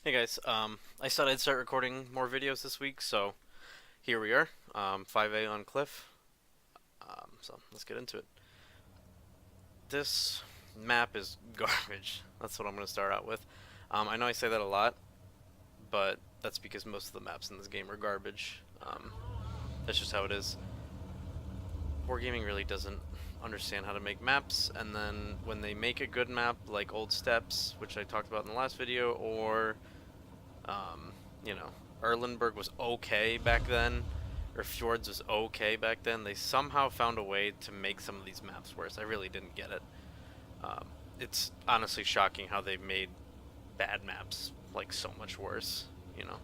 Hey guys, I said I'd start recording more videos this week, so here we are, 5A on Cliff. So let's get into it. This map is garbage. That's what I'm going to start out with. I know I say that a lot, but that's because most of the maps in this game are garbage. That's just how it is. Wargaming really doesn't understand how to make maps, and then when they make a good map, like Old Steps, which I talked about in the last video, or Um, you know, Erlenberg was okay back then, or Fjords was okay back then. They somehow found a way to make some of these maps worse. I really didn't get it. Um, it's honestly shocking how they made bad maps like so much worse. You know.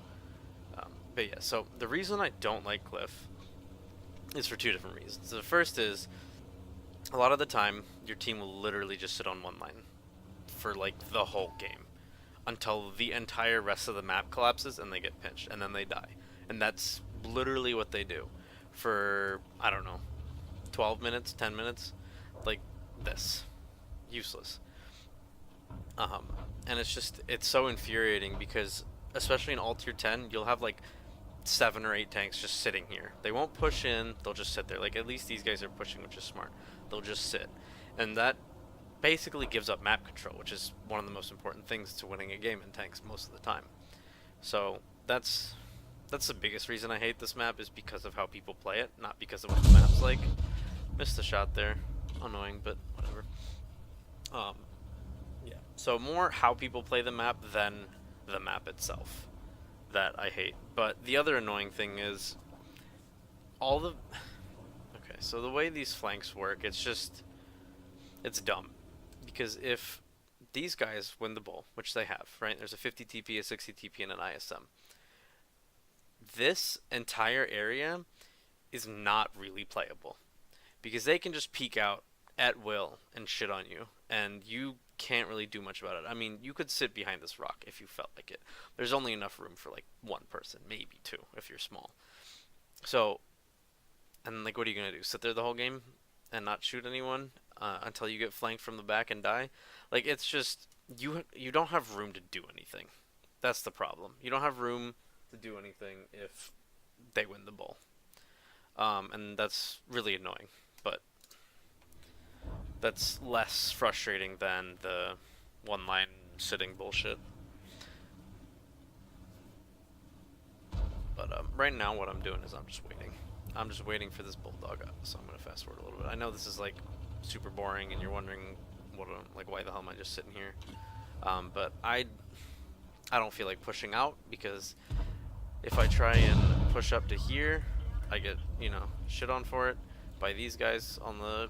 But yeah, so the reason I don't like Cliff is for two different reasons. The first is a lot of the time your team will literally just sit on one line for like the whole game until the entire rest of the map collapses and they get pinched and then they die. And that's literally what they do for, I don't know, 12 minutes, 10 minutes. Like this. Useless. Um, and it's so infuriating because, especially in Alt Tier 10, you'll have like 7 or 8 tanks just sitting here. They won't push in, they'll just sit there. Like, at least these guys are pushing, which is smart. They'll just sit. And that basically gives up map control, which is one of the most important things to winning a game in tanks most of the time. So that's the biggest reason I hate this map is because of how people play it, not because of what the map's like. Missed a shot there, annoying, but whatever. Um, yeah. So more how people play the map than the map itself that I hate. But the other annoying thing is all the okay. So the way these flanks work, it's dumb because if these guys win the bowl, which they have, right? There's a 50 TP, a 60 TP, and an ISM. This entire area is not really playable because they can just peek out at will and shit on you, and you can't really do much about it. I mean, you could sit behind this rock if you felt like it. There's only enough room for like one person, maybe two, if you're small. So, and like, what are you gonna do? Sit there the whole game and not shoot anyone until you get flanked from the back and die? Like, it's just you don't have room to do anything. That's the problem. You don't have room to do anything if they win the bowl. And that's really annoying. But that's less frustrating than the one line sitting bullshit. But right now, what I'm doing is I'm just waiting. I'm just waiting for this bulldog up. So I'm gonna fast forward a little bit. I know this is like super boring, and you're wondering like why the hell am I just sitting here? But I don't feel like pushing out because if I try and push up to here, I get shit on for it by these guys on the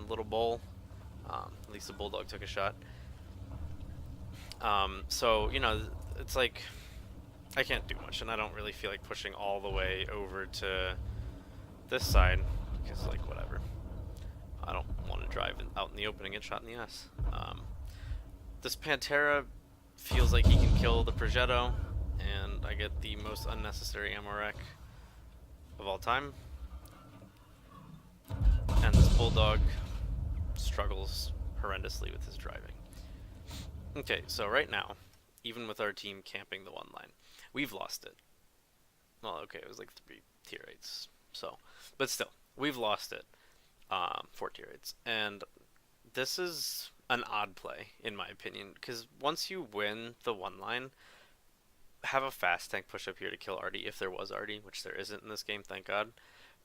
little bowl. At least the bulldog took a shot. So it's like I can't do much, and I don't really feel like pushing all the way over to this side because like whatever. I don't want to drive out in the open and get shot in the ass. This Pantera feels like he can kill the Progetto, and I get the most unnecessary ammo wreck of all time. And this Bulldog struggles horrendously with his driving. Okay, so right now, even with our team camping the one line, we've lost it. Well, okay, it was like 3 tier 8s, so, but still, we've lost it. 4 tier 8s, and this is an odd play in my opinion because once you win the one line, have a fast tank push up here to kill Artie if there was Artie, which there isn't in this game, thank God.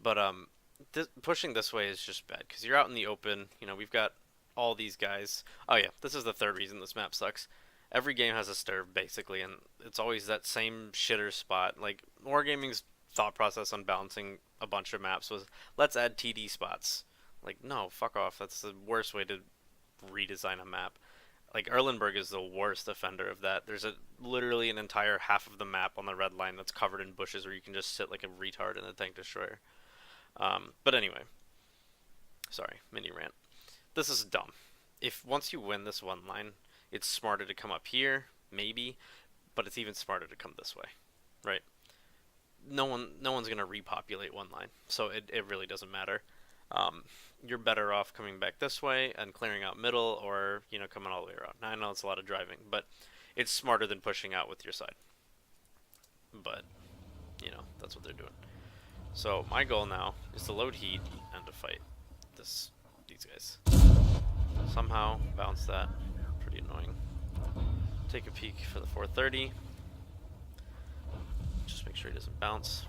But pushing this way is just bad because you're out in the open. We've got all these guys. Oh yeah, this is the third reason this map sucks. Every game has a stir basically, and it's always that same shitter spot. Like Wargaming's thought process on balancing a bunch of maps was let's add TD spots. Like no, fuck off. That's the worst way to redesign a map. Like Erlenberg is the worst offender of that. There's literally an entire half of the map on the red line that's covered in bushes where you can just sit like a retard in a tank destroyer. But anyway, sorry, mini rant. This is dumb. If once you win this one line, it's smarter to come up here, maybe, but it's even smarter to come this way, right? No one's gonna repopulate one line, so it really doesn't matter. Um, you're better off coming back this way and clearing out middle, or coming all the way around. Now, I know it's a lot of driving, but It's smarter than pushing out with your side. But, you know, that's what they're doing. So my goal now is to load heat and to fight these guys. Somehow bounce that. Pretty annoying. Take a peek for the 430. Just make sure he doesn't bounce.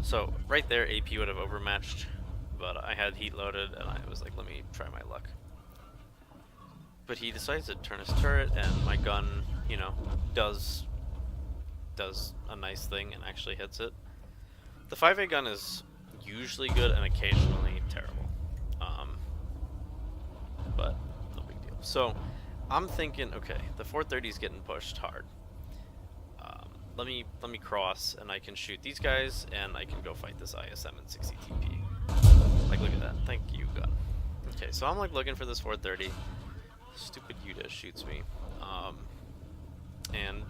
So right there, AP would have overmatched, but I had heat loaded and I was like, let me try my luck. But he decides to turn his turret, and my gun, you know, does a nice thing and actually hits it. The 5A gun is usually good and occasionally terrible. But no big deal. So I'm thinking, okay, the 430 is getting pushed hard. Let me cross, and I can shoot these guys, and I can go fight this ISM and 60 TP. Like, look at that. Thank you, gun. Okay, so I'm like looking for this 430. Stupid Yuda shoots me, and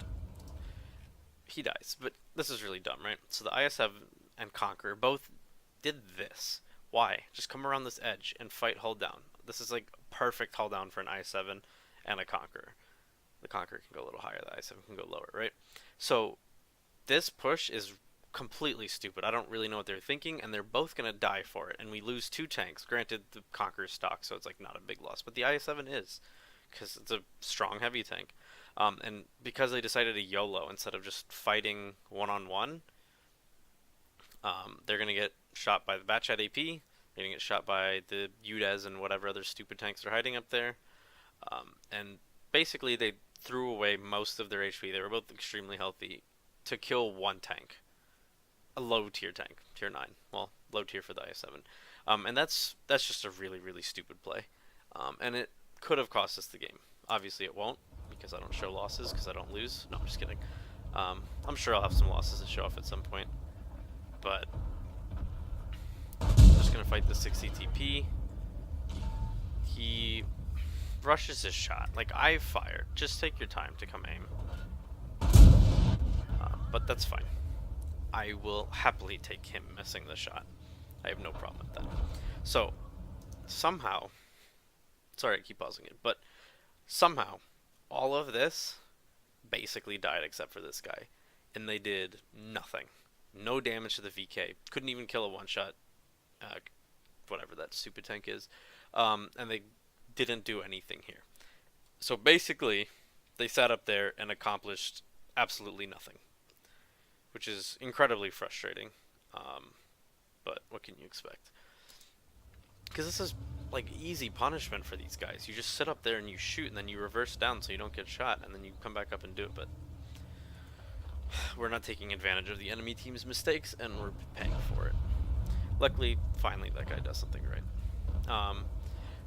he dies. But this is really dumb, right? So the IS-7 and Conqueror both did this. Why? Just come around this edge and fight hull down. This is like perfect hull down for an IS-7 and a Conqueror. The Conqueror can go a little higher, the IS-7 can go lower, right? So this push is completely stupid. I don't really know what they're thinking, and they're both going to die for it. And we lose 2 tanks. Granted, the Conqueror's stock, so it's like not a big loss. But the IS-7 is, because it's a strong heavy tank. And because they decided to YOLO instead of just fighting one-on-one, they're going to get shot by the Batchat AP. They're going to get shot by the UDES and whatever other stupid tanks they're hiding up there. And basically, they threw away most of their HP. They were both extremely healthy to kill one tank. A low tier tank, tier 9. Well, low tier for the IS-7. And that's just a really, really stupid play. And it could have cost us the game. Obviously it won't, because I don't show losses, because I don't lose. No, I'm just kidding. I'm sure I'll have some losses to show off at some point. But I'm just going to fight the 60 TP. He rushes his shot. Like, I fired. Just take your time to come aim. But that's fine. I will happily take him missing the shot. I have no problem with that. So, somehow, sorry I keep pausing it, but somehow, all of this basically died except for this guy. And they did nothing. No damage to the VK. Couldn't even kill a one-shot, whatever that stupid tank is. And they didn't do anything here. So basically, they sat up there and accomplished absolutely nothing, which is incredibly frustrating. But what can you expect? Because this is like easy punishment for these guys. You just sit up there and you shoot, and then you reverse down so you don't get shot, and then you come back up and do it. But we're not taking advantage of the enemy team's mistakes, and we're paying for it. Luckily, finally, that guy does something right.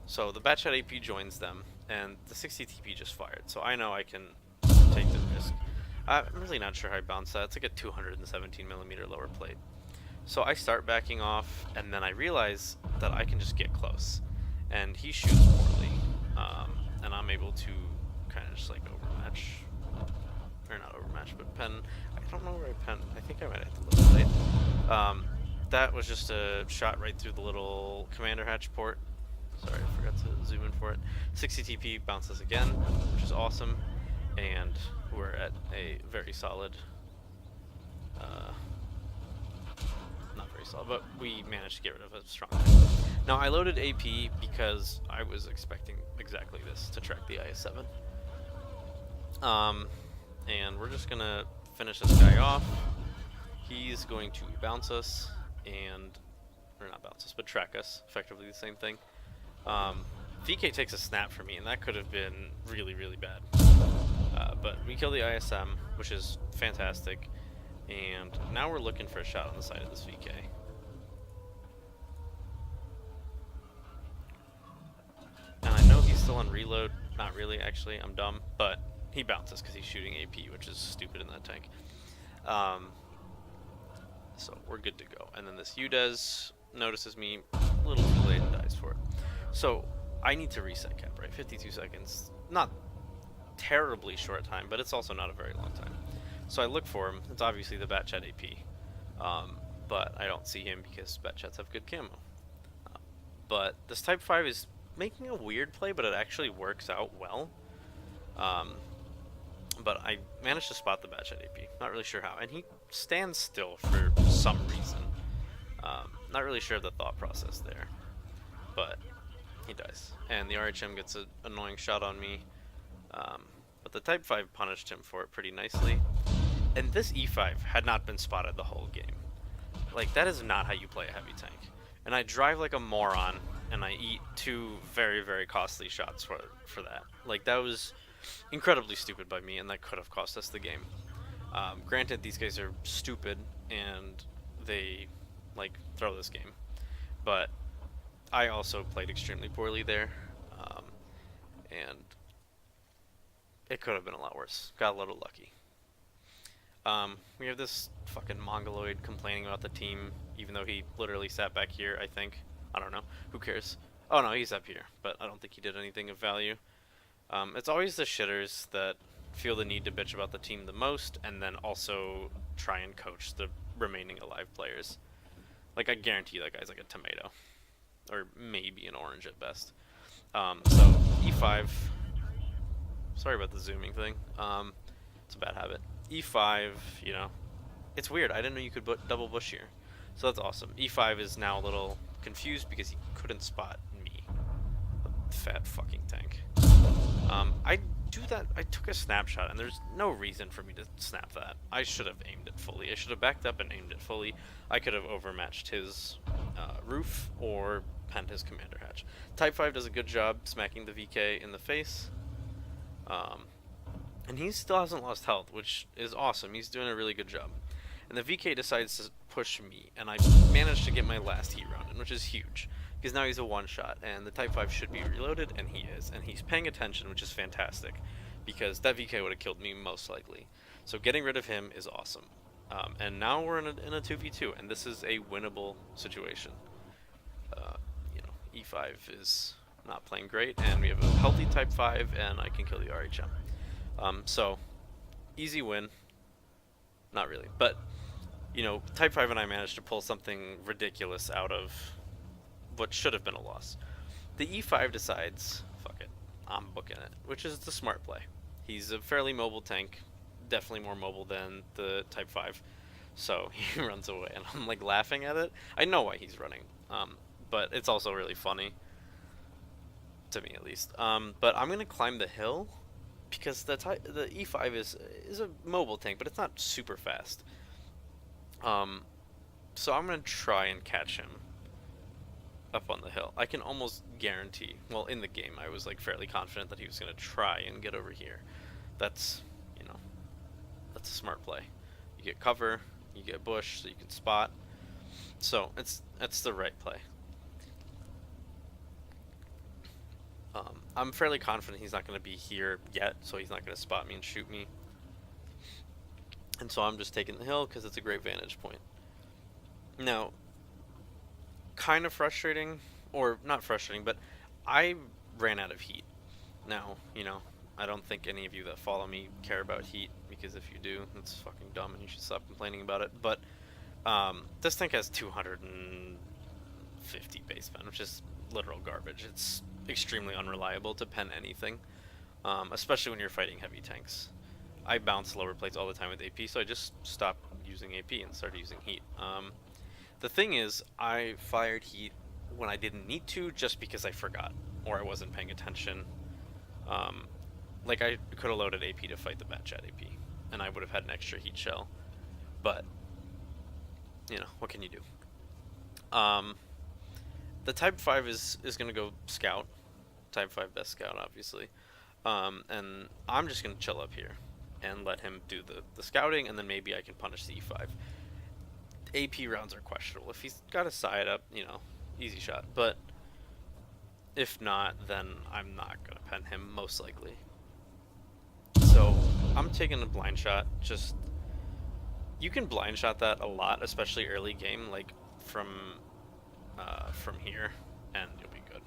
So the Batchat AP joins them, and the 60 TP just fired. So I know I can take the risk. I'm really not sure how I bounce that. It's like a 217mm lower plate. So I start backing off, and then I realize that I can just get close. And he shoots poorly, and I'm able to kind of just like overmatch. Or not overmatch, but pen. I don't know where I pen. I think I might have to look late. That was just a shot right through the little commander hatch port. Sorry, I forgot to zoom in for it. 60 TP bounces again, which is awesome. And we're at a very solid, not very solid, but we managed to get rid of a strong tank. Now, I loaded AP because I was expecting exactly this, to track the IS-7. And we're just going to finish this guy off. He's going to bounce us, or not bounce us, but track us, effectively the same thing. VK takes a snap for me, and that could have been really, really bad. But we kill the ISM, which is fantastic, and now we're looking for a shot on the side of this VK. And I know he's still on reload. Not really, actually. I'm dumb, but he bounces because he's shooting AP, which is stupid in that tank. So we're good to go. And then this UDES notices me a little too late and dies for it. So I need to reset cap, right? 52 seconds. Not terribly short time, but it's also not a very long time. So I look for him. It's obviously the Batchat AP. But I don't see him because Batchats have good camo. But this Type 5 is making a weird play, but it actually works out well. Um, but I managed to spot the batch at AP. Not really sure how. And he stands still for some reason. Not really sure of the thought process there. But he dies. And the RHM gets an annoying shot on me. But the Type 5 punished him for it pretty nicely. And this E5 had not been spotted the whole game. Like, that is not how you play a heavy tank. And I drive like a moron, and I eat 2 very, very costly shots for that. Like, that was incredibly stupid by me, and that could have cost us the game. Granted, these guys are stupid, and they, like, throw this game. But I also played extremely poorly there, and it could have been a lot worse. Got a little lucky. We have this fucking mongoloid complaining about the team, even though he literally sat back here, I think. I don't know. Who cares? Oh no, he's up here, but I don't think he did anything of value. It's always the shitters that feel the need to bitch about the team the most, and then also try and coach the remaining alive players. Like, I guarantee that guy's like a tomato. Or maybe an orange at best. So, E5... Sorry about the zooming thing. It's a bad habit. E5, you know, it's weird. I didn't know you could double bush here. So that's awesome. E5 is now a little confused because he couldn't spot me. A fat fucking tank. I do that. I took a snapshot, and there's no reason for me to snap that. I should have aimed it fully. I should have backed up and aimed it fully. I could have overmatched his roof or penned his commander hatch. Type 5 does a good job smacking the VK in the face. And he still hasn't lost health, which is awesome. He's doing a really good job. And the VK decides to push me, and I managed to get my last heat round in, which is huge. Because now he's a one-shot, and the Type 5 should be reloaded, and he is. And he's paying attention, which is fantastic. Because that VK would have killed me most likely. So getting rid of him is awesome. And now we're in a 2v2, and this is a winnable situation. You know, E5 is not playing great, and we have a healthy Type 5, and I can kill the RHM. So, easy win. Not really, but, you know, Type 5 and I managed to pull something ridiculous out of what should have been a loss. The E5 decides, fuck it, I'm booking it, which is the smart play. He's a fairly mobile tank, definitely more mobile than the Type 5, so he runs away, and I'm like laughing at it. I know why he's running, but it's also really funny, to me at least. But I'm gonna climb the hill, because the E5 is a mobile tank, but it's not super fast. So I'm gonna try and catch him up on the hill. I can almost guarantee, well, in the game I was like fairly confident that he was gonna try and get over here. That's, you know, that's a smart play. You get cover, you get bush, so you can spot. So that's the right play. I'm fairly confident he's not going to be here yet, so he's not going to spot me and shoot me. And so I'm just taking the hill because it's a great vantage point. Now, kind of frustrating, or not frustrating, but I ran out of heat. Now, you know, I don't think any of you that follow me care about heat, because if you do, it's fucking dumb and you should stop complaining about it. But this tank has 250 base pen, which is literal garbage. It's extremely unreliable to pen anything, especially when you're fighting heavy tanks. I bounce lower plates all the time with AP, so I just stopped using AP and started using heat. The thing is, I fired heat when I didn't need to, just because I forgot, or I wasn't paying attention. Like, I could have loaded AP to fight the batch at AP, and I would have had an extra heat shell, but, you know, what can you do? The Type 5 is going to go scout. Type 5 best scout, obviously. And I'm just going to chill up here and let him do the scouting, and then maybe I can punish the E5. AP rounds are questionable. If he's got a side up, you know, easy shot. But if not, then I'm not going to pen him, most likely. So I'm taking a blind shot. Just, you can blind shot that a lot, especially early game, like from here, and you'll be good.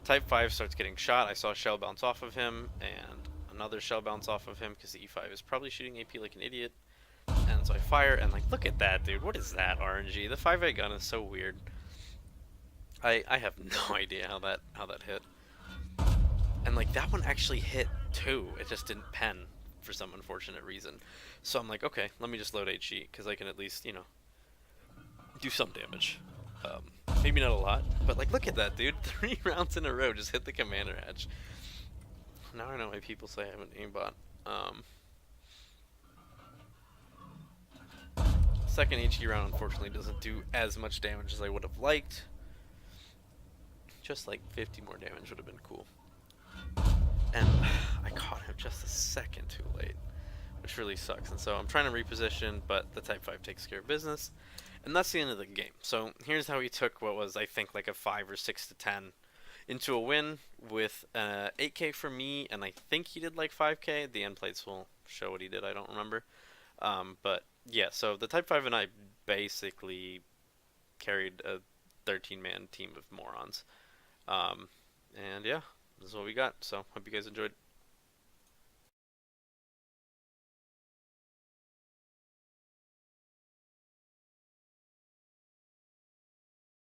Type 5 starts getting shot. I saw a shell bounce off of him, and another shell bounce off of him, because the E5 is probably shooting AP like an idiot. And so I fire, and like, look at that, dude. What is that, RNG? The 5A gun is so weird. I have no idea how that hit. And like that one actually hit too. It just didn't pen for some unfortunate reason. So I'm like, okay, let me just load HE because I can at least, you know, do some damage. Um, Maybe not a lot, but like look at that, dude. 3 rounds in a row just hit the commander hatch. Now I know why people say I have an aimbot. Um, Second HE round unfortunately doesn't do as much damage as I would have liked. Just like 50 more damage would have been cool. And I caught him just a second too late, which really sucks. And so I'm trying to reposition, but the Type 5 takes care of business. And that's the end of the game. So here's how he took what was, I think, like a 5 or 6 to 10 into a win with 8k for me, and I think he did like 5k. The end plates will show what he did, I don't remember. But yeah, so the Type 5 and I basically carried a 13-man team of morons. Um, and yeah, this is what we got. So hope you guys enjoyed.